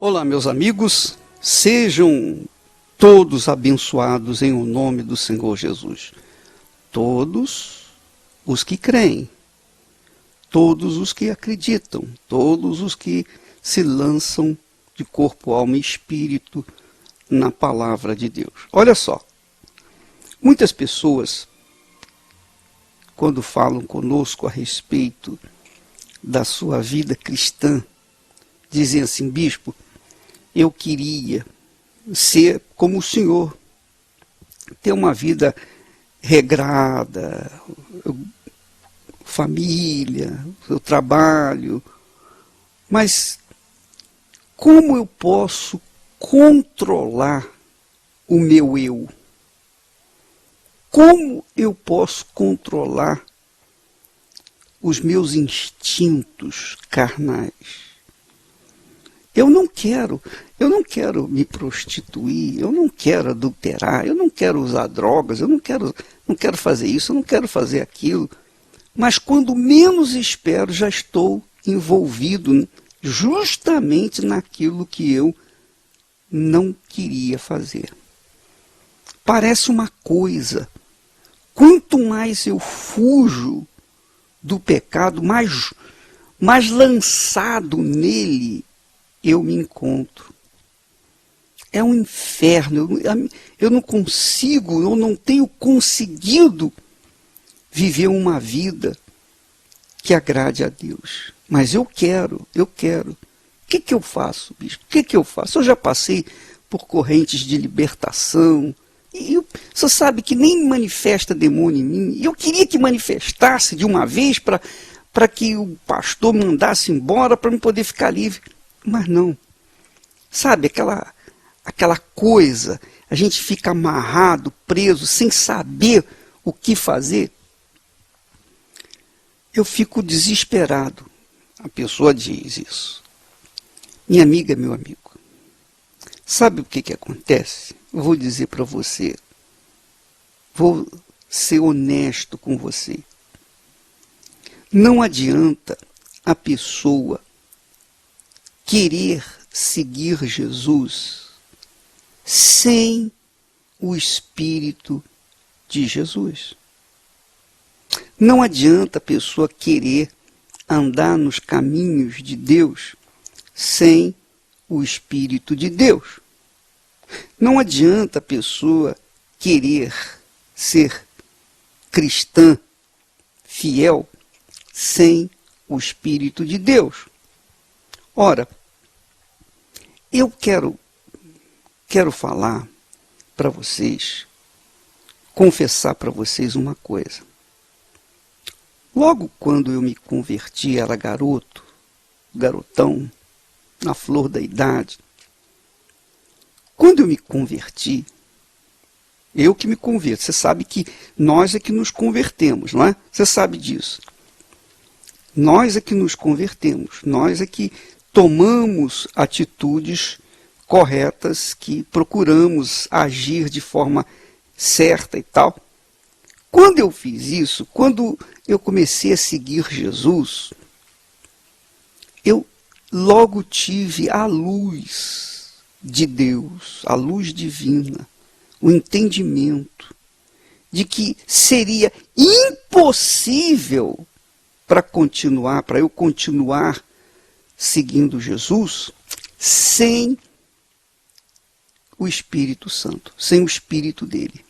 Olá, meus amigos, sejam todos abençoados em o nome do Senhor Jesus. Todos os que creem, todos os que acreditam, todos os que se lançam de corpo, alma e espírito na palavra de Deus. Olha só, muitas pessoas, quando falam conosco a respeito da sua vida cristã, dizem assim: bispo, eu queria ser como o senhor, ter uma vida regrada, família, eu trabalho, mas como eu posso controlar o meu eu? Como eu posso controlar os meus instintos carnais? Eu não quero me prostituir, eu não quero adulterar, eu não quero usar drogas, eu não quero fazer isso, eu não quero fazer aquilo. Mas quando menos espero, já estou envolvido justamente naquilo que eu não queria fazer. Parece uma coisa. Quanto mais eu fujo do pecado, mais lançado nele eu me encontro. É um inferno. Eu não consigo, eu não tenho conseguido viver uma vida que agrade a Deus. Mas eu quero. O que eu faço, bispo? O que eu faço? Eu já passei por correntes de libertação. E você sabe que nem manifesta demônio em mim. E eu queria que manifestasse de uma vez para que o pastor mandasse embora para eu poder ficar livre. Mas não. Sabe, aquela coisa, a gente fica amarrado, preso, sem saber o que fazer. Eu fico desesperado. A pessoa diz isso. Minha amiga, meu amigo, sabe o que acontece? Eu vou dizer para você. Vou ser honesto com você. Não adianta a pessoa querer seguir Jesus sem o Espírito de Jesus. Não adianta a pessoa querer andar nos caminhos de Deus sem o Espírito de Deus. Não adianta a pessoa querer ser cristã, fiel, sem o Espírito de Deus. Ora, eu quero falar para vocês, confessar para vocês uma coisa. Logo quando eu me converti, era garotão, na flor da idade. Quando eu me converti, eu que me converto, você sabe que nós é que nos convertemos, não é? Você sabe disso. Nós é que nos convertemos, nós é que tomamos atitudes corretas, que procuramos agir de forma certa e tal. Quando eu fiz isso, quando eu comecei a seguir Jesus, eu logo tive a luz de Deus, a luz divina, o entendimento de que seria impossível para eu continuar seguindo Jesus sem o Espírito Santo, sem o Espírito dele.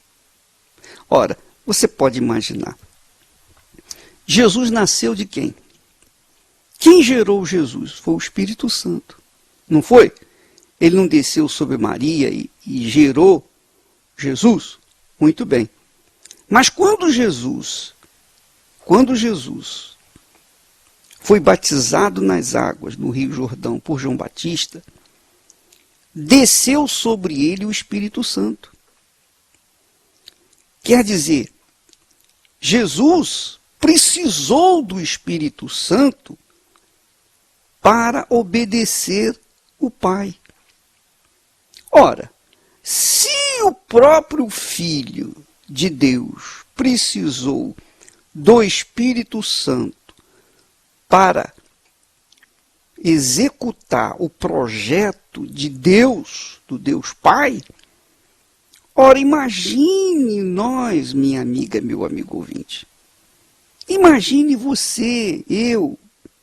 Ora, você pode imaginar, Jesus nasceu de quem? Quem gerou Jesus? Foi o Espírito Santo, não foi? Ele não desceu sobre Maria e gerou Jesus? Muito bem. Mas quando Jesus foi batizado nas águas no Rio Jordão por João Batista, desceu sobre ele o Espírito Santo. Quer dizer, Jesus precisou do Espírito Santo para obedecer o Pai. Ora, se o próprio Filho de Deus precisou do Espírito Santo para executar o projeto de Deus, do Deus Pai, ora, imagine nós, minha amiga, meu amigo ouvinte. Imagine você, eu,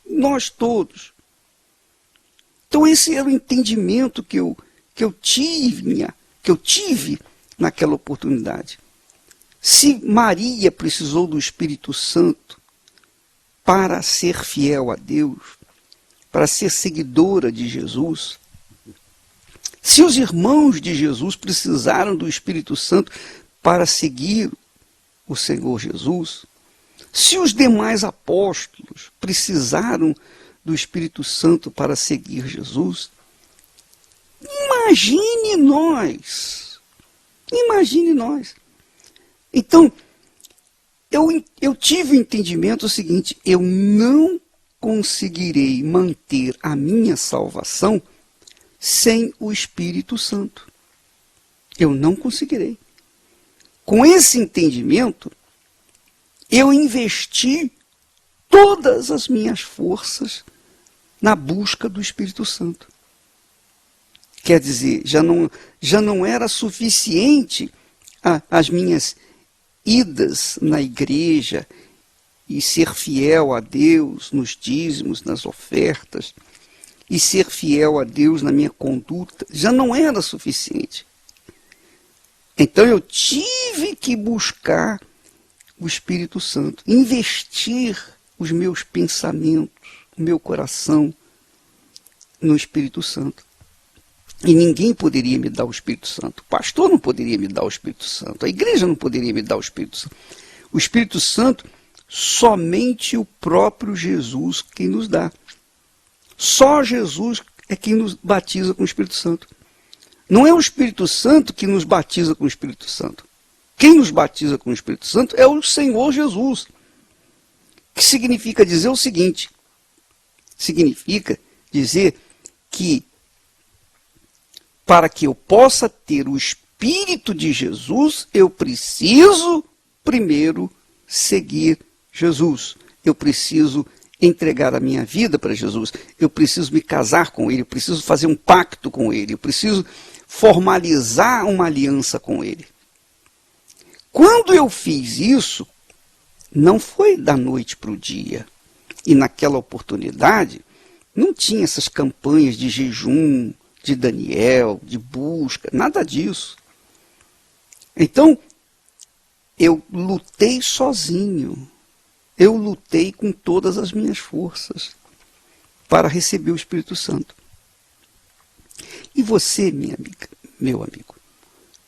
nós todos. Então esse era o entendimento que eu tive naquela oportunidade. Se Maria precisou do Espírito Santo para ser fiel a Deus, para ser seguidora de Jesus, se os irmãos de Jesus precisaram do Espírito Santo para seguir o Senhor Jesus, se os demais apóstolos precisaram do Espírito Santo para seguir Jesus, imagine nós. Imagine nós. Então, eu tive o entendimento seguinte: eu não conseguirei manter a minha salvação sem o Espírito Santo. Eu não conseguirei. Com esse entendimento, eu investi todas as minhas forças na busca do Espírito Santo. Quer dizer, já não era suficiente as minhas idas na igreja e ser fiel a Deus nos dízimos, nas ofertas, e ser fiel a Deus na minha conduta, já não era suficiente. Então eu tive que buscar o Espírito Santo, investir os meus pensamentos, o meu coração no Espírito Santo. E ninguém poderia me dar o Espírito Santo. O pastor não poderia me dar o Espírito Santo. A igreja não poderia me dar o Espírito Santo. O Espírito Santo, somente o próprio Jesus quem nos dá. Só Jesus é quem nos batiza com o Espírito Santo. Não é o Espírito Santo que nos batiza com o Espírito Santo. Quem nos batiza com o Espírito Santo é o Senhor Jesus. Que significa dizer o seguinte: significa dizer que para que eu possa ter o Espírito de Jesus, eu preciso primeiro seguir Jesus. Eu preciso entregar a minha vida para Jesus. Eu preciso me casar com Ele. Eu preciso fazer um pacto com Ele. Eu preciso formalizar uma aliança com Ele. Quando eu fiz isso, não foi da noite para o dia. E naquela oportunidade, não tinha essas campanhas de jejum, de Daniel, de busca, nada disso. Então, eu lutei sozinho. Eu lutei com todas as minhas forças para receber o Espírito Santo. E você, minha amiga, meu amigo,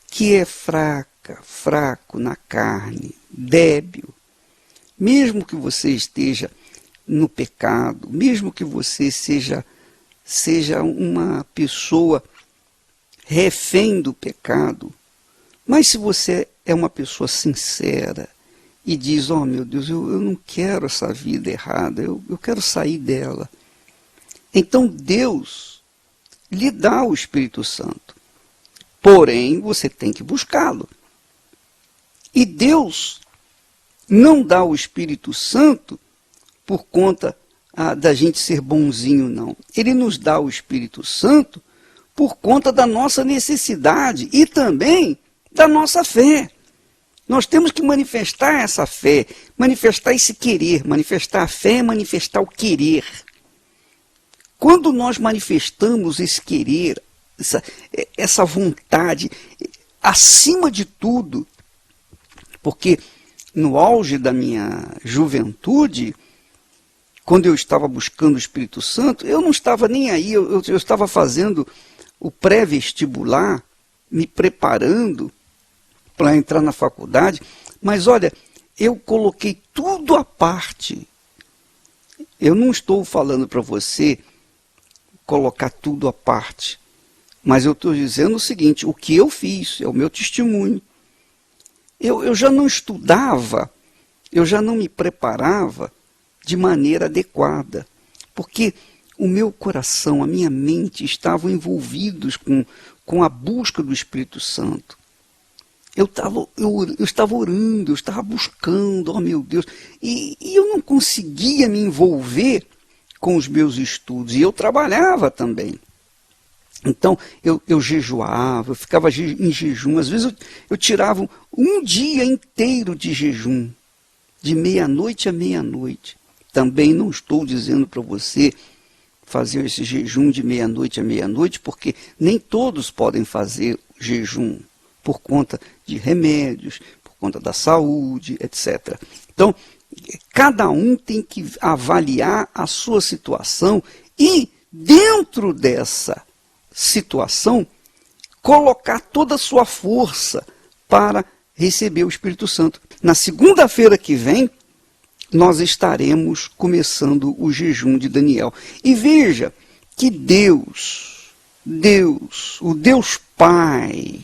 que é fraco na carne, débil, mesmo que você esteja no pecado, mesmo que você seja uma pessoa refém do pecado, mas se você é uma pessoa sincera e diz: oh meu Deus, eu não quero essa vida errada, eu quero sair dela, então Deus lhe dá o Espírito Santo. Porém, você tem que buscá-lo. E Deus não dá o Espírito Santo por conta da gente ser bonzinho, não. Ele nos dá o Espírito Santo por conta da nossa necessidade e também da nossa fé. Nós temos que manifestar essa fé, manifestar esse querer. Manifestar a fé é manifestar o querer. Quando nós manifestamos esse querer, essa vontade, acima de tudo, porque no auge da minha juventude, quando eu estava buscando o Espírito Santo, eu não estava nem aí, eu estava fazendo o pré-vestibular, me preparando para entrar na faculdade, mas olha, eu coloquei tudo à parte. Eu não estou falando para você colocar tudo à parte, mas eu estou dizendo o seguinte: o que eu fiz é o meu testemunho. Eu já não estudava, eu já não me preparava de maneira adequada, porque o meu coração, a minha mente estavam envolvidos com a busca do Espírito Santo. Eu estava orando, eu estava buscando, oh meu Deus, e eu não conseguia me envolver com os meus estudos, e eu trabalhava também. Então, eu jejuava, eu ficava em jejum. Às vezes eu tirava um dia inteiro de jejum, de meia-noite a meia-noite. Também não estou dizendo para você fazer esse jejum de meia-noite a meia-noite, porque nem todos podem fazer jejum por conta de remédios, por conta da saúde, etc. Então, cada um tem que avaliar a sua situação e, dentro dessa situação, colocar toda a sua força para receber o Espírito Santo. Na segunda-feira que vem, nós estaremos começando o jejum de Daniel. E veja que Deus, o Deus Pai,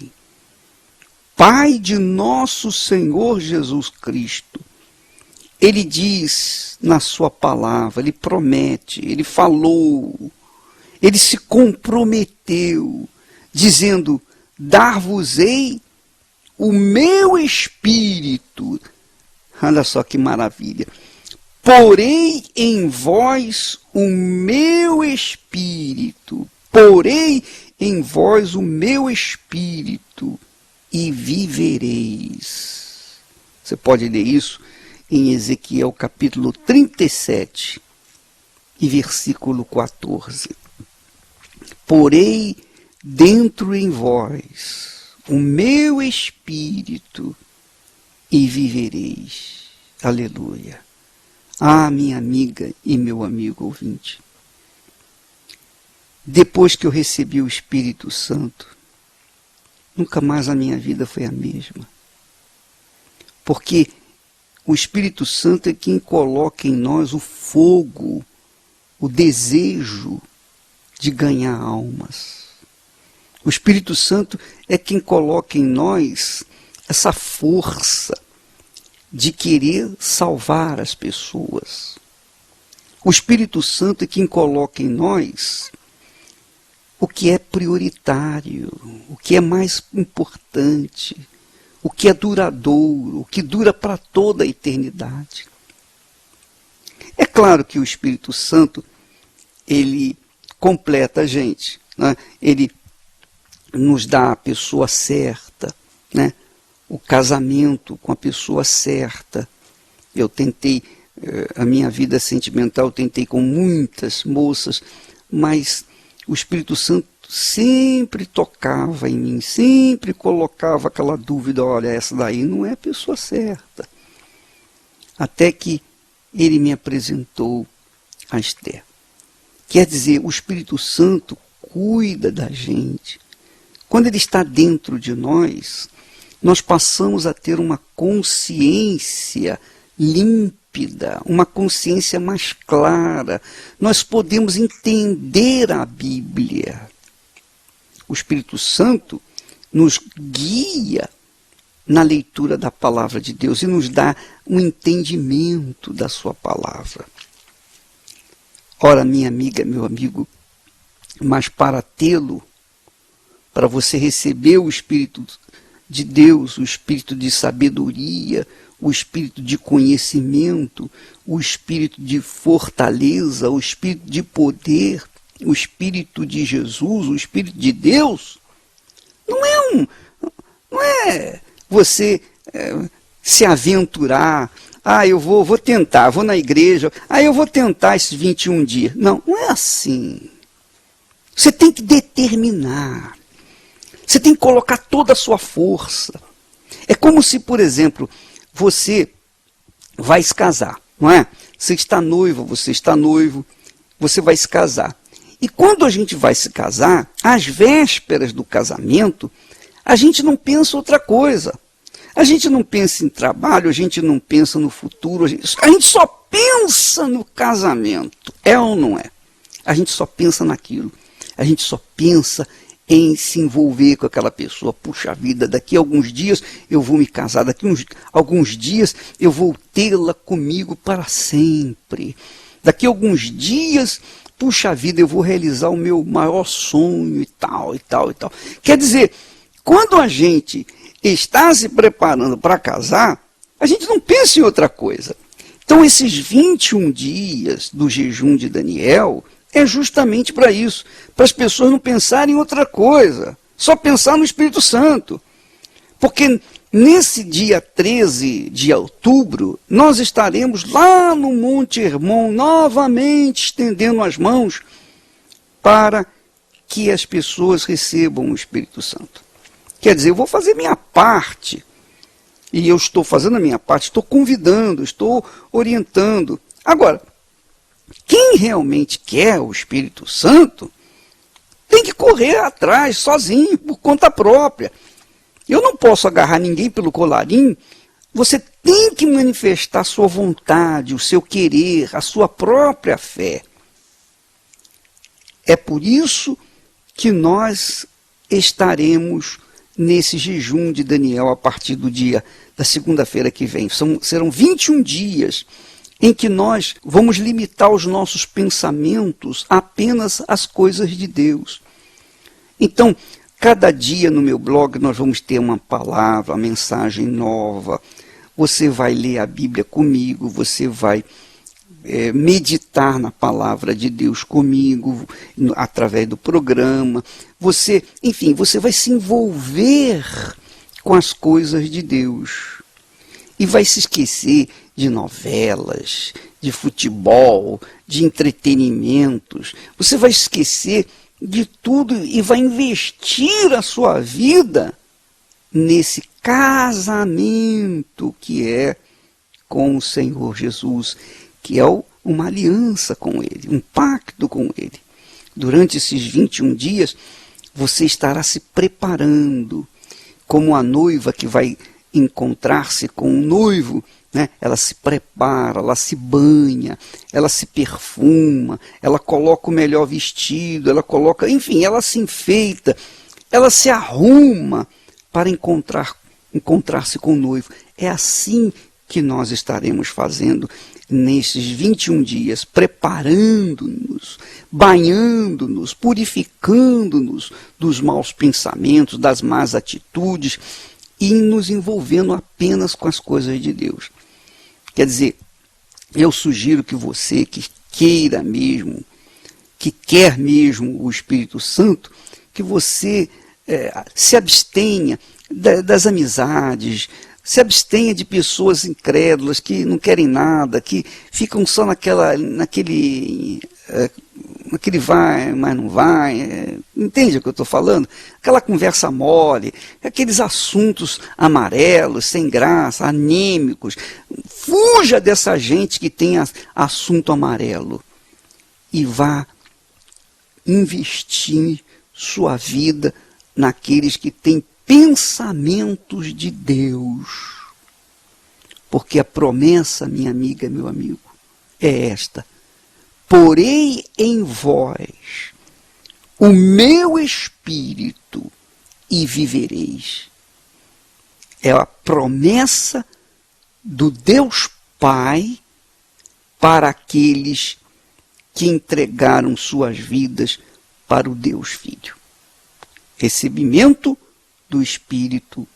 Pai de nosso Senhor Jesus Cristo, Ele diz na sua palavra, Ele promete, Ele falou, Ele se comprometeu, dizendo, dar-vos-ei o meu Espírito. Olha só que maravilha. Porei em vós o meu Espírito, porei em vós o meu Espírito e vivereis. Você pode ler isso em Ezequiel capítulo 37 e versículo 14. Porei dentro em vós o meu Espírito e vivereis. Aleluia. Ah, minha amiga e meu amigo ouvinte. Depois que eu recebi o Espírito Santo, nunca mais a minha vida foi a mesma. Porque o Espírito Santo é quem coloca em nós o fogo, o desejo de ganhar almas. O Espírito Santo é quem coloca em nós essa força de querer salvar as pessoas. O Espírito Santo é quem coloca em nós o que é prioritário, o que é mais importante, o que é duradouro, o que dura para toda a eternidade. É claro que o Espírito Santo, ele completa a gente, né? Ele nos dá a pessoa certa, né? O casamento com a pessoa certa. Eu tentei, a minha vida sentimental, eu tentei com muitas moças, mas o Espírito Santo sempre tocava em mim, sempre colocava aquela dúvida, olha, essa daí não é a pessoa certa. Até que ele me apresentou a Esther. Quer dizer, o Espírito Santo cuida da gente. Quando ele está dentro de nós, nós passamos a ter uma consciência límpida, uma consciência mais clara. Nós podemos entender a Bíblia. O Espírito Santo nos guia na leitura da palavra de Deus e nos dá um entendimento da sua palavra. Ora, minha amiga, meu amigo, mas para tê-lo, para você receber o Espírito de Deus, o Espírito de sabedoria, o Espírito de conhecimento, o Espírito de fortaleza, o Espírito de poder, o Espírito de Jesus, o Espírito de Deus, não é você se aventurar, eu vou tentar, vou na igreja, eu vou tentar esses 21 dias. Não, não é assim. Você tem que determinar. Você tem que colocar toda a sua força. É como se, por exemplo, você vai se casar, não é? Você está noiva, você está noivo, você vai se casar. E quando a gente vai se casar, às vésperas do casamento, a gente não pensa outra coisa. A gente não pensa em trabalho, a gente não pensa no futuro, a gente só pensa no casamento. É ou não é? A gente só pensa naquilo. A gente só pensa em se envolver com aquela pessoa. Puxa vida, daqui a alguns dias eu vou me casar, daqui a alguns dias eu vou tê-la comigo para sempre. Daqui a alguns dias, puxa vida, eu vou realizar o meu maior sonho e tal, e tal, e tal. Quer dizer, quando a gente está se preparando para casar, a gente não pensa em outra coisa. Então, esses 21 dias do jejum de Daniel é justamente para isso, para as pessoas não pensarem em outra coisa, só pensar no Espírito Santo. Porque nesse dia 13 de outubro, nós estaremos lá no Monte Hermon, novamente estendendo as mãos para que as pessoas recebam o Espírito Santo. Quer dizer, eu vou fazer minha parte, e eu estou fazendo a minha parte, estou convidando, estou orientando. Agora, quem realmente quer o Espírito Santo tem que correr atrás, sozinho, por conta própria. Eu não posso agarrar ninguém pelo colarinho. Você tem que manifestar a sua vontade, o seu querer, a sua própria fé. É por isso que nós estaremos nesse jejum de Daniel a partir da segunda-feira que vem. Serão 21 dias em que nós vamos limitar os nossos pensamentos apenas às coisas de Deus. Então, cada dia no meu blog nós vamos ter uma palavra, uma mensagem nova. Você vai ler a Bíblia comigo, você vai meditar na palavra de Deus comigo, através do programa. Você vai se envolver com as coisas de Deus. E vai se esquecer de novelas, de futebol, de entretenimentos. Você vai esquecer de tudo e vai investir a sua vida nesse casamento que é com o Senhor Jesus, que é uma aliança com Ele, um pacto com Ele. Durante esses 21 dias, você estará se preparando como a noiva que vai encontrar-se com o noivo, né? Ela se prepara, ela se banha, ela se perfuma, ela coloca o melhor vestido, ela se enfeita, ela se arruma para encontrar-se com o noivo. É assim que nós estaremos fazendo nesses 21 dias, preparando-nos, banhando-nos, purificando-nos dos maus pensamentos, das más atitudes, e nos envolvendo apenas com as coisas de Deus. Quer dizer, eu sugiro que você que queira mesmo, que quer mesmo o Espírito Santo, que você se abstenha das amizades, se abstenha de pessoas incrédulas que não querem nada, que ficam só naquele vai, mas não vai. Entende o que eu estou falando? Aquela conversa mole, aqueles assuntos amarelos, sem graça, anêmicos. Fuja dessa gente que tem assunto amarelo e vá investir sua vida naqueles que têm pensamentos de Deus. Porque a promessa, minha amiga, meu amigo, é esta: porei em vós o meu espírito e vivereis. É a promessa do Deus Pai para aqueles que entregaram suas vidas para o Deus Filho. Recebimento do Espírito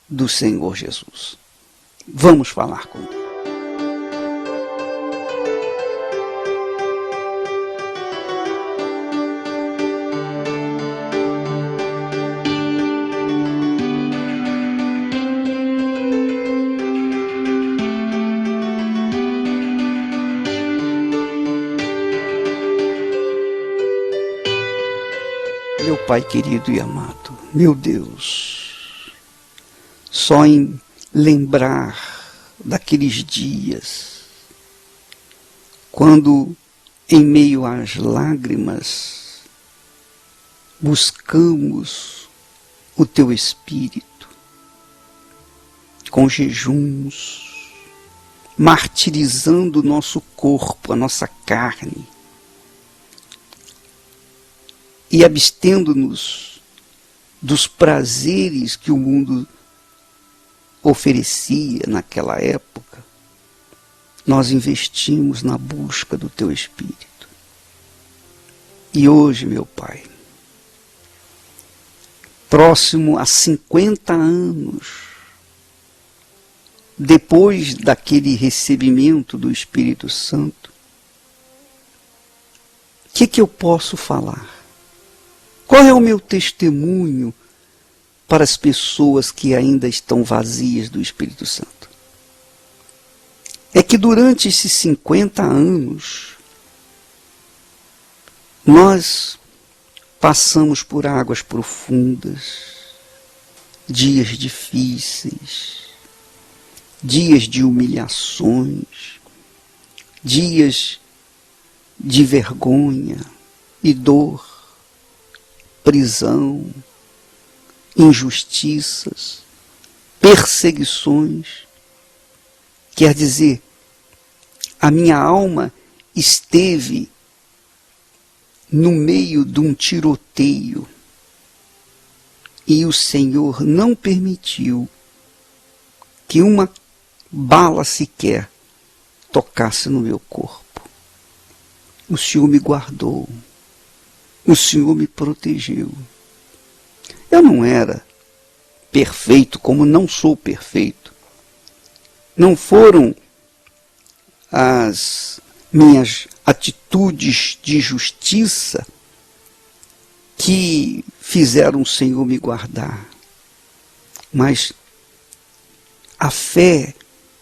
do Senhor Jesus. Vamos falar com Deus. Meu Pai querido e amado, meu Deus, só em lembrar daqueles dias, quando em meio às lágrimas buscamos o Teu Espírito, com jejuns, martirizando o nosso corpo, a nossa carne, e abstendo-nos dos prazeres que o mundo oferecia naquela época, nós investimos na busca do Teu Espírito. E hoje, meu Pai, próximo a 50 anos depois daquele recebimento do Espírito Santo, o que eu posso falar? Qual é o meu testemunho para as pessoas que ainda estão vazias do Espírito Santo? É que durante esses 50 anos, nós passamos por águas profundas, dias difíceis, dias de humilhações, dias de vergonha e dor, prisão, injustiças, perseguições. Quer dizer, a minha alma esteve no meio de um tiroteio e o Senhor não permitiu que uma bala sequer tocasse no meu corpo. O Senhor me guardou, o Senhor me protegeu. Eu não era perfeito, como não sou perfeito. Não foram as minhas atitudes de justiça que fizeram o Senhor me guardar, mas a fé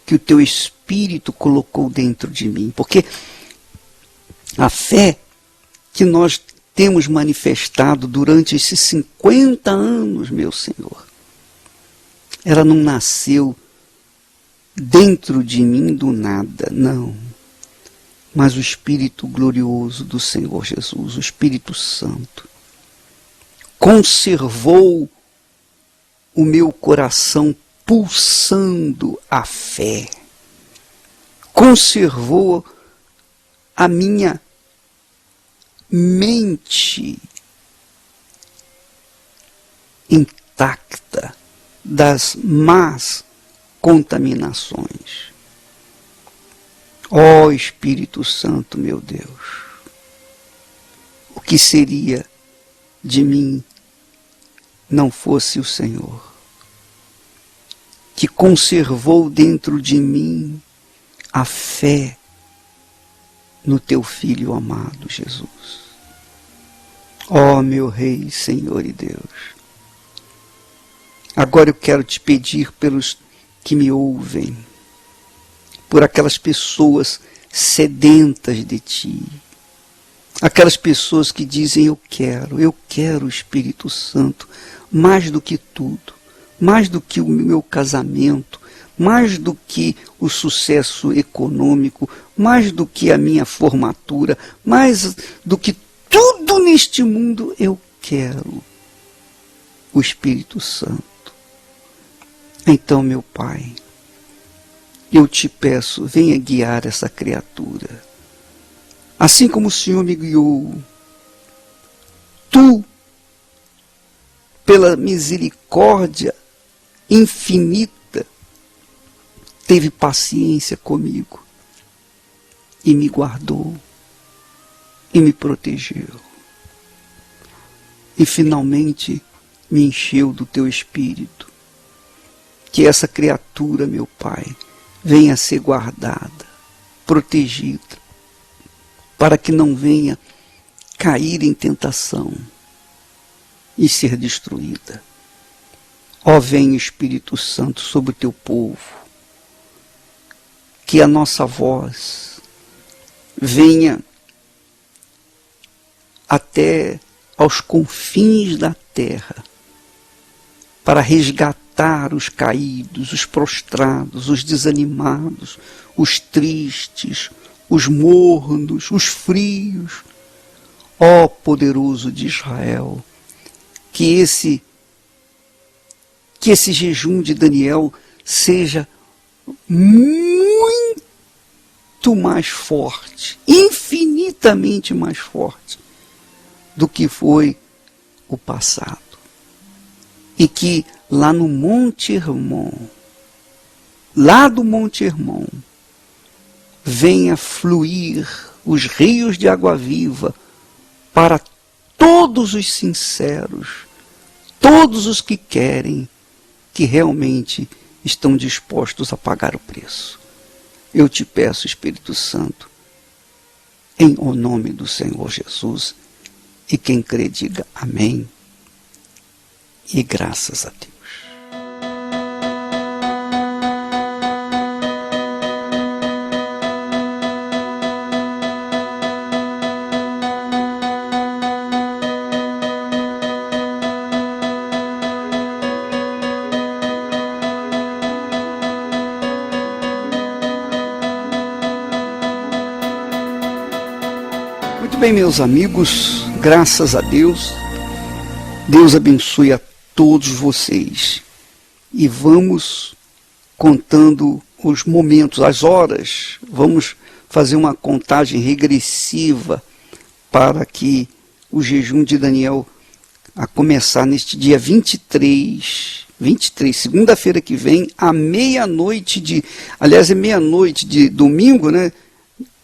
que o teu Espírito colocou dentro de mim, porque a fé que nós temos manifestado durante esses 50 anos, meu Senhor, ela não nasceu dentro de mim do nada, não. Mas o Espírito glorioso do Senhor Jesus, o Espírito Santo, conservou o meu coração pulsando a fé, conservou a minha mente intacta das más contaminações. Ó Espírito Santo, meu Deus, o que seria de mim não fosse o Senhor, que conservou dentro de mim a fé no teu Filho amado Jesus. Ó meu Rei, Senhor e Deus, agora eu quero te pedir pelos que me ouvem, por aquelas pessoas sedentas de ti, aquelas pessoas que dizem eu quero o Espírito Santo mais do que tudo, mais do que o meu casamento, mais do que o sucesso econômico, mais do que a minha formatura, mais do que tudo neste mundo, eu quero o Espírito Santo. Então, meu Pai, eu te peço, venha guiar essa criatura. Assim como o Senhor me guiou, tu, pela misericórdia infinita, teve paciência comigo e me guardou e me protegeu. E finalmente me encheu do teu Espírito. Que essa criatura, meu Pai, venha a ser guardada, protegida, para que não venha cair em tentação e ser destruída. Ó, vem Espírito Santo sobre o teu povo, que a nossa voz venha até aos confins da terra, para resgatar os caídos, os prostrados, os desanimados, os tristes, os mornos, os frios. Ó poderoso de Israel, que esse jejum de Daniel seja muito mais forte, infinitamente mais forte do que foi o passado. E que lá no Monte Hermon, lá do Monte Hermon, venha fluir os rios de água viva para todos os sinceros, todos os que querem que realmente estão dispostos a pagar o preço. Eu te peço, Espírito Santo, em o nome do Senhor Jesus, e quem crê diga amém e graças a Deus. Muito bem, meus amigos, graças a Deus, Deus abençoe a todos vocês. E vamos contando os momentos, as horas, vamos fazer uma contagem regressiva para que o jejum de Daniel a começar neste dia 23, segunda-feira que vem, à meia-noite aliás, é meia-noite de domingo, né?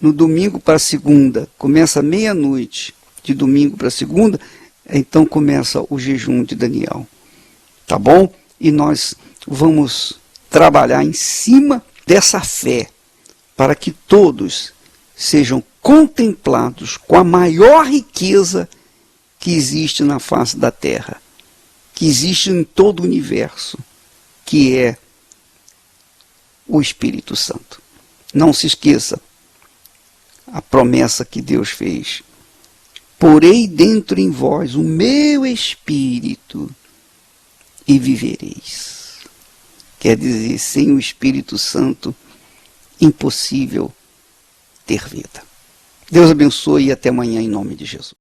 No domingo para segunda, começa meia-noite de domingo para segunda, então começa o jejum de Daniel, tá bom? E nós vamos trabalhar em cima dessa fé, para que todos sejam contemplados com a maior riqueza que existe na face da terra, que existe em todo o universo, que é o Espírito Santo. Não se esqueça a promessa que Deus fez: porei dentro em vós o meu Espírito e vivereis. Quer dizer, sem o Espírito Santo, impossível ter vida. Deus abençoe e até amanhã em nome de Jesus.